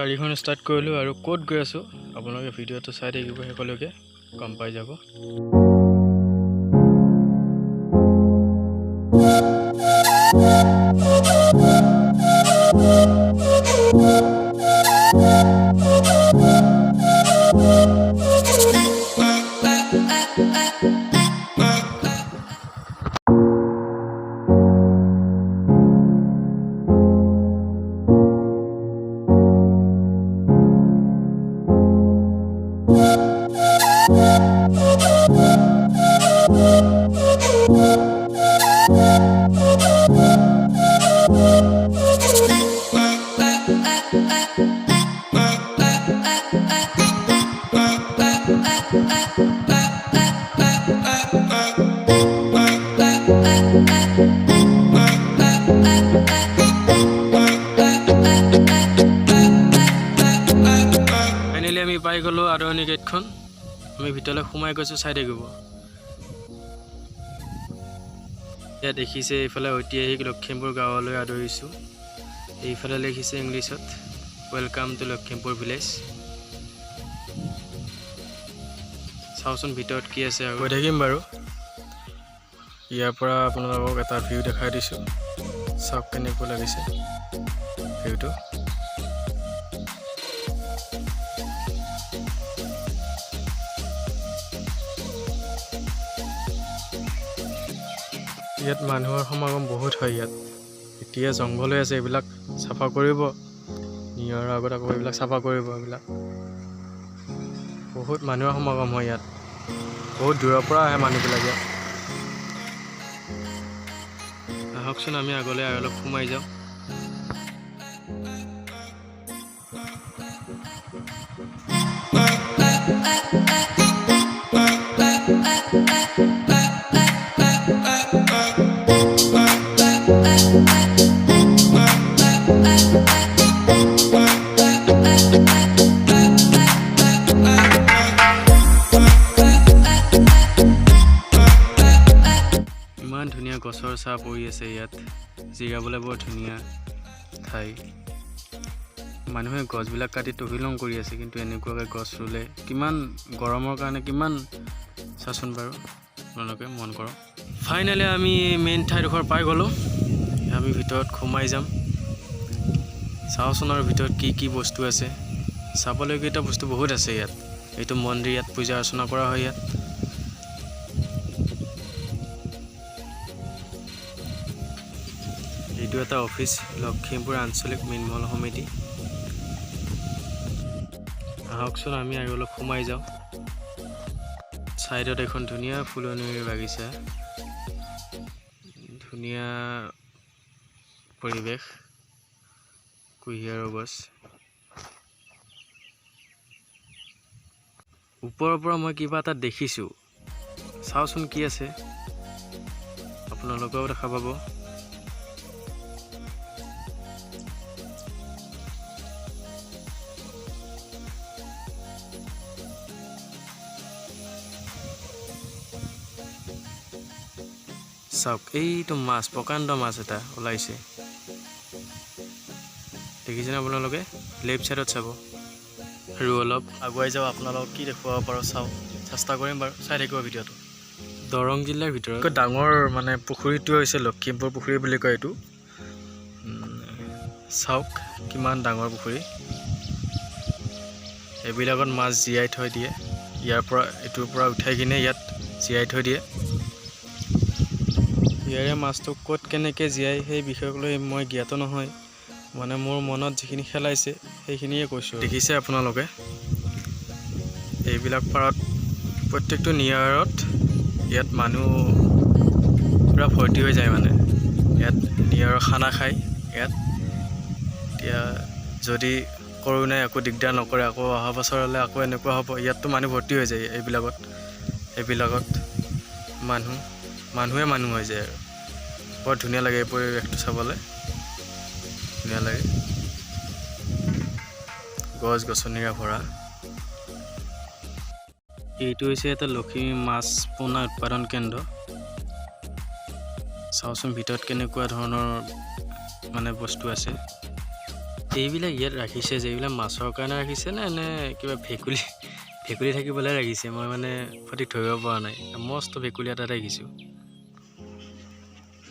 গাড়ীখন ষ্টাৰ্ট কৰিলোঁ আৰু ক'ত গৈ আছোঁ আপোনালোকে ভিডিঅ'টো চাই থাকিব, সকলোকে গম পাই যাব। ফাইনেলি আমি পাই গ'লোঁ আদৰণি গেটখন। আমি ভিতৰলৈ সোমাই গৈছোঁ, চাই থাকিব। ইয়াত দেখিছে এইফালে ঐতিহাসিক লখিমপুৰ গাঁৱলৈ আদৰিছোঁ। এইফালে লিখিছে ইংলিছত ৱেলকাম টু লখিমপুৰ ভিলেজ। চাওঁচোন ভিতৰত কি আছে, গৈ থাকিম বাৰু। ইয়াৰ পৰা আপোনালোকক এটা ভিউ দেখাই দিছোঁ, চাওক কেনেকুৱা লাগিছে ভিউটো। ইয়াত মানুহৰ সমাগম বহুত হয়। ইয়াত এতিয়া জংঘল হৈ আছে, এইবিলাক চাফা কৰিব, নিয়াৰ আগত আকৌ এইবিলাক চাফা কৰিব। এইবিলাক বহুত মানুহৰ সমাগম হয় ইয়াত, বহুত দূৰৰ পৰা আহে মানুহবিলাক ইয়াত। আহকচোন আমি আগলৈ আৰু অলপ সোমাই যাওঁ। ইমান ধুনীয়া গছৰ ছাঁ পৰি আছে ইয়াত, জিৰাবলৈ বৰ ধুনীয়া ঠাই। মানুহে গছবিলাক কাটি তহিলং কৰি আছে, কিন্তু এনেকুৱাকৈ গছ ৰুলে কিমান গৰমৰ কাৰণে কিমান চাচোন বাৰু, আপোনালোকে মন কৰক। ফাইনেলি আমি মেইন ঠাইডোখৰ পাই গ'লোঁ। আমি ভিতৰত সোমাই যাম, চাওঁচোন আৰু ভিতৰত কি কি বস্তু আছে। চাবলগীয়া বস্তু বহুত আছে ইয়াত। এইটো মন্দিৰ, ইয়াত পূজা অৰ্চনা কৰা হয়। ইয়াত এইটো এটা অফিচ, লখিমপুৰ আঞ্চলিক মীনমল সমিতি। আহকচোন আমি আৰু অলপ সোমাই যাওঁ। ছাইডত এখন ধুনীয়া ফুলনিৰ বাগিচা, ধুনীয়া পৰিৱেশ, কুঁহিয়াৰৰ গছ। ওপৰৰ পৰা মই কিবা এটা দেখিছোঁ, চাওঁচোন কি আছে, আপোনালোকেও দেখা পাব। চাওক, এইটো মাছ, প্ৰকাণ্ড মাছ এটা ওলাইছে, দেখিছেনে আপোনালোকে? লেফ্ট ছাইডত চাব আৰু অলপ আগুৱাই যাওঁ, আপোনালোকক কি দেখুৱাব পাৰোঁ চাওক, চেষ্টা কৰিম বাৰু, চাই থাকিব ভিডিঅ'টো। দৰং জিলাৰ ভিতৰত ডাঙৰ মানে পুখুৰীটো হৈছে লখিমপুৰ পুখুৰী বুলি কয় এইটো। চাওক কিমান ডাঙৰ পুখুৰী, এইবিলাকত মাছ জীয়াই থৈ দিয়ে। ইয়াৰ পৰা এইটোৰ পৰা উঠাই কিনে ইয়াত জীয়াই থৈ দিয়ে। ইয়াৰে মাছটো ক'ত কেনেকৈ জীয়াই সেই বিষয়ক লৈ মই জ্ঞাত নহয়, মানে মোৰ মনত যিখিনি খেলাইছে সেইখিনিয়ে কৈছোঁ। দেখিছে আপোনালোকে এইবিলাক পাৰত, প্ৰত্যেকটো নিয়াৰত ইয়াত মানুহ পূৰা ভৰ্তি হৈ যায়। মানে ইয়াত নিয়াৰৰ খানা খায় ইয়াত। এতিয়া যদি কৰোণাই একো দিগদাৰ নকৰে, আকৌ অহা বছৰলৈ আকৌ এনেকুৱা হ'ব, ইয়াততো মানুহ ভৰ্তি হৈ যায়। এইবিলাকত মানুহে মানুহ হৈ যায় আৰু বৰ ধুনীয়া লাগে এই পৰিৱেশটো চাবলৈ, ধুনীয়া লাগে, গছ গছনিৰে ভৰা। এইটো হৈছে এটা লখিমী মাছ পোনা উৎপাদন কেন্দ্ৰ। চাওঁচোন ভিতৰত কেনেকুৱা ধৰণৰ মানে বস্তু আছে। এইবিলাক ইয়াত ৰাখিছে যে এইবিলাক মাছৰ কাৰণে ৰাখিছে নে কিবা ভেকুলী থাকিবলৈ ৰাখিছে মই মানে সঠিক ধৰিব পৰা নাই মস্ত ভেকুলী এটা ৰাখিছোঁ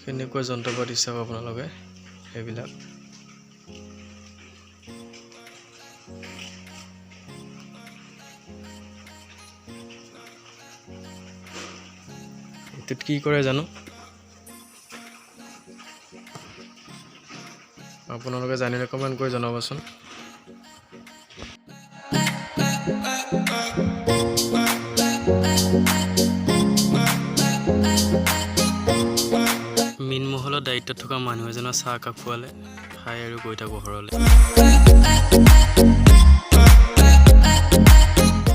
কেনেকুৱা যন্ত্ৰপাতি চাওক আপোনালোকে সেইবিলাক এইটোত কি কৰে জানো আপোনালোকে জানিলে কমেণ্ট কৰি জনাবচোন মীনমহলৰ দায়িত্বত থকা মানুহ এজনৰ চাহ একাপ খোৱালে খাই আৰু গৈ থাকোঁ ঘৰলৈ